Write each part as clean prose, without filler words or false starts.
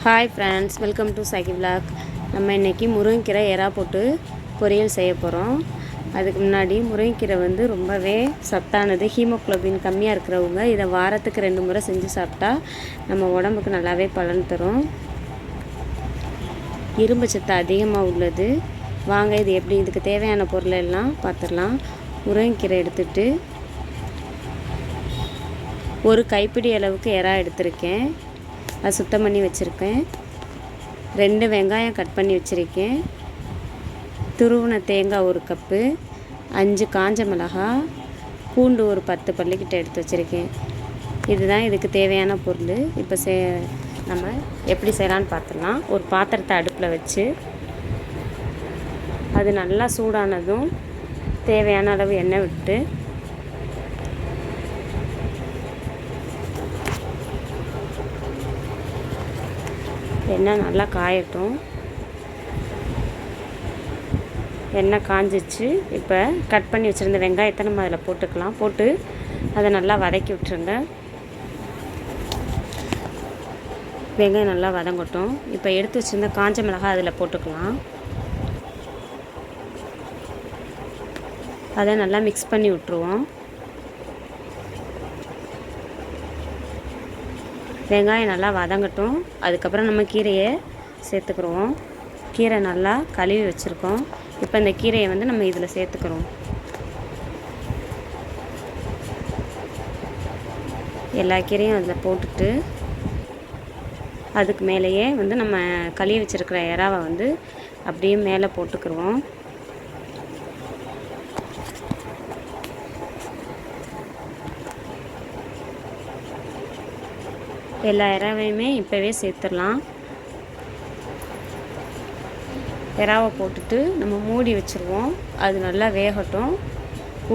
Hi friends, welcome to Psychi vlog. நம்ம இன்றைக்கி முருங்கைக்கீரை எறா போட்டு பொரியல் செய்ய போகிறோம். அதுக்கு முன்னாடி முருங்கைக்கீரை வந்து ரொம்பவே சத்தானது. ஹீமோக்ளோபின் கம்மியாக இருக்கிறவங்க இதை வாரத்துக்கு 2 முறை செஞ்சு சாப்பிட்டா நம்ம உடம்புக்கு நல்லாவே பலன் தரும். இரும்பு சத்து அதிகமாக உள்ளது. வாங்க இது எப்படி, இதுக்கு தேவையான பொருள் எல்லாம் பார்த்துடலாம். முருங்கைக்கீரை எடுத்துகிட்டு ஒரு கைப்பிடி அளவுக்கு எறா எடுத்திருக்கேன். அது சுத்தம் பண்ணி வச்சுருக்கேன். 2 வெங்காயம் கட் பண்ணி வச்சுருக்கேன். துருவின தேங்காய் 1 கப்பு, 5 காஞ்ச மிளகாய், பூண்டு ஒரு 10 பல்லுக்கிட்ட எடுத்து வச்சுருக்கேன். இதுதான் இதுக்கு தேவையான பொருள். இப்போ நம்ம எப்படி செய்யலான்னு பார்த்துடலாம். ஒரு பாத்திரத்தை அடுப்பில் வச்சு அது நல்லா சூடானதும் தேவையான அளவு எண்ணெய் விட்டு எண்ணெய் நல்லா காயட்டும். எண்ணெய் காஞ்சிச்சு. இப்போ கட் பண்ணி வச்சுருந்த வெங்காயத்தை நம்ம அதில் போட்டுக்கலாம். போட்டு அதை நல்லா வதக்கி விட்டுருங்க. வெங்காயம் நல்லா வதங்கட்டும். இப்போ எடுத்து வச்சுருந்த காஞ்ச மிளகாய் அதில் போட்டுக்கலாம். அதை நல்லா மிக்ஸ் பண்ணி விட்டுருவோம். வெங்காயம் நல்லா வதங்கட்டும். அதுக்கப்புறம் நம்ம கீரையை சேர்த்துக்குருவோம். கீரை நல்லா கழுவி வச்சுருக்கோம். இப்போ இந்த கீரையை வந்து நம்ம இதில் சேர்த்துக்கிறோம். எல்லா கீரையும் அதில் போட்டுட்டு அதுக்கு மேலேயே வந்து நம்ம கழுவி வச்சுருக்கிற எறாவை வந்து அப்படியே மேலே போட்டுக்குருவோம். எல்லா எறாவையுமே இப்போவே சேர்த்துடலாம். எறாவை போட்டுட்டு நம்ம மூடி வச்சுருவோம். அது நல்லா வேகட்டும்.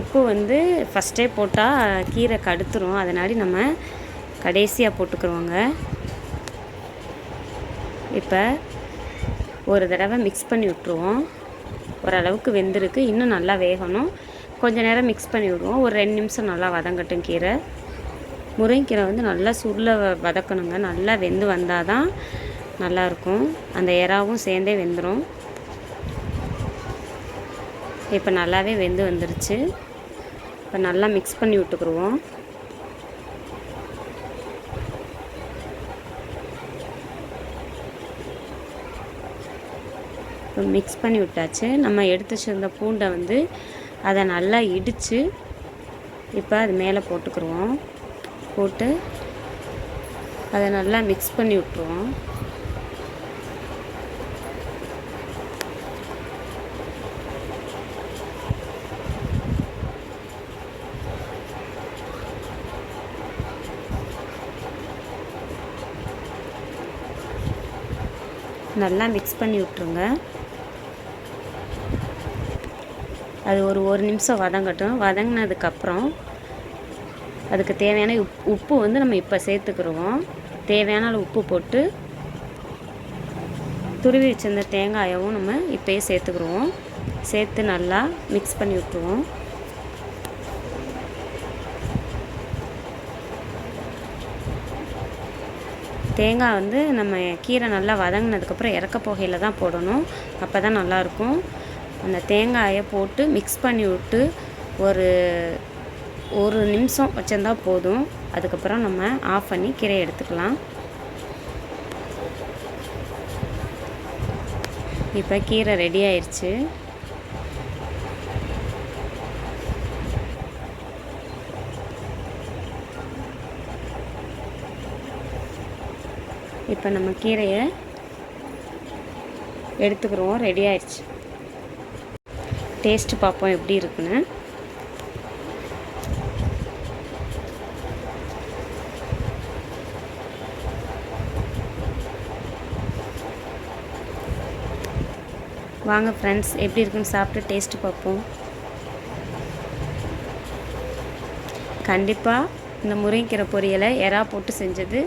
உப்பு வந்து ஃபஸ்ட்டே போட்டால் கீரை கடுத்துரும். அதனால நம்ம கடைசியாக போட்டுக்கிறோங்க. இப்போ ஒரு தடவை மிக்ஸ் பண்ணி விட்டுருவோம். ஓரளவுக்கு வெந்திருக்கு. இன்னும் நல்லா வேகணும். கொஞ்சம் நேரம் மிக்ஸ் பண்ணி விடுவோம். ஒரு 2 நிமிஷம் நல்லா வதங்கட்டும் கீரை. முருங்கைக்கீரை வந்து நல்லா சுருள வதக்கணுங்க. நல்லா வெந்து வந்தால் தான் நல்லாயிருக்கும். அந்த எறாவும் சேர்ந்தே வெந்துடும். இப்போ நல்லாவே வெந்து வந்துருச்சு. இப்போ நல்லா மிக்ஸ் பண்ணி விட்டுக்குருவோம். இப்போ மிக்ஸ் பண்ணி விட்டாச்சு. நம்ம எடுத்து வச்சிருந்த பூண்டை வந்து அதை நல்லா இடித்து இப்போ அது மேலே போட்டுக்குருவோம். போட்டு அதை நல்லா மிக்ஸ் பண்ணி விட்டுருவோம். நல்லா மிக்ஸ் பண்ணி விட்டுருங்க. அது ஒரு நிமிஷம் வதங்கட்டும். வதங்கினதுக்கப்புறம் அதுக்கு தேவையான உப்பு வந்து நம்ம இப்போ சேர்த்துக்கிடுவோம். தேவையான அளவு உப்பு போட்டு துருவி வச்சிருந்த தேங்காயவும் நம்ம இப்போயே சேர்த்துக்கிடுவோம். சேர்த்து நல்லா மிக்ஸ் பண்ணி விட்டுருவோம். தேங்காய் வந்து நம்ம கீரை நல்லா வதங்கினதுக்கப்புறம் இறக்க போகையில் தான் போடணும். அப்போ தான் நல்லாயிருக்கும். அந்த தேங்காயை போட்டு மிக்ஸ் பண்ணி விட்டு ஒரு நிமிஷம் வச்சிருந்தா போதும். அதுக்கப்புறம் நம்ம ஆஃப் பண்ணி கீரையை எடுத்துக்கலாம். இப்போ கீரை ரெடி ஆயிடுச்சு. இப்போ நம்ம கீரையை எடுத்துக்கிறோம். ரெடி ஆயிடுச்சு. டேஸ்ட்டு பார்ப்போம் எப்படி இருக்குன்னு. வாங்க ஃப்ரெண்ட்ஸ், எப்படி இருக்குன்னு சாப்பிட்டு டேஸ்ட்டு பார்ப்போம். கண்டிப்பாக இந்த முருங்கைக்கீரை பொரியலை எறா போட்டு செஞ்சது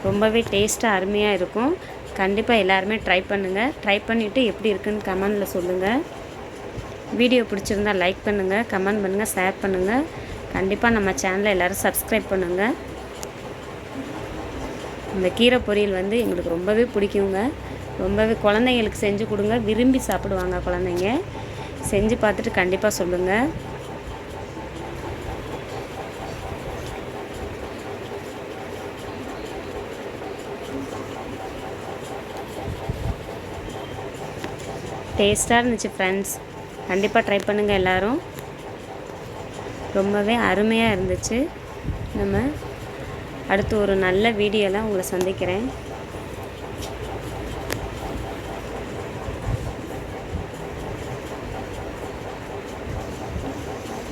ரொம்பவே டேஸ்ட்டாக அருமையாக இருக்கும். கண்டிப்பாக எல்லாருமே ட்ரை பண்ணுங்கள். ட்ரை பண்ணிவிட்டு எப்படி இருக்குன்னு கமெண்டில் சொல்லுங்கள். வீடியோ பிடிச்சிருந்தால் லைக் பண்ணுங்கள், கமெண்ட் பண்ணுங்கள், ஷேர் பண்ணுங்கள். கண்டிப்பாக நம்ம சேனலை எல்லோரும் சப்ஸ்கிரைப் பண்ணுங்கள். இந்த கீரை பொரியல் வந்து எங்களுக்கு ரொம்பவே பிடிக்குங்க. ரொம்பவே குழந்தைங்களுக்கு செஞ்சு கொடுங்க, விரும்பி சாப்பிடுவாங்க குழந்தைங்க. செஞ்சு பார்த்துட்டு கண்டிப்பாக சொல்லுங்கள். டேஸ்ட்டாக இருந்துச்சு ஃப்ரெண்ட்ஸ். கண்டிப்பாக ட்ரை பண்ணுங்கள் எல்லோரும். ரொம்பவே அருமையாக இருந்துச்சு. நம்ம அடுத்து ஒரு நல்ல வீடியோவில் உங்களை சந்திக்கிறேன்.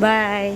பாய்.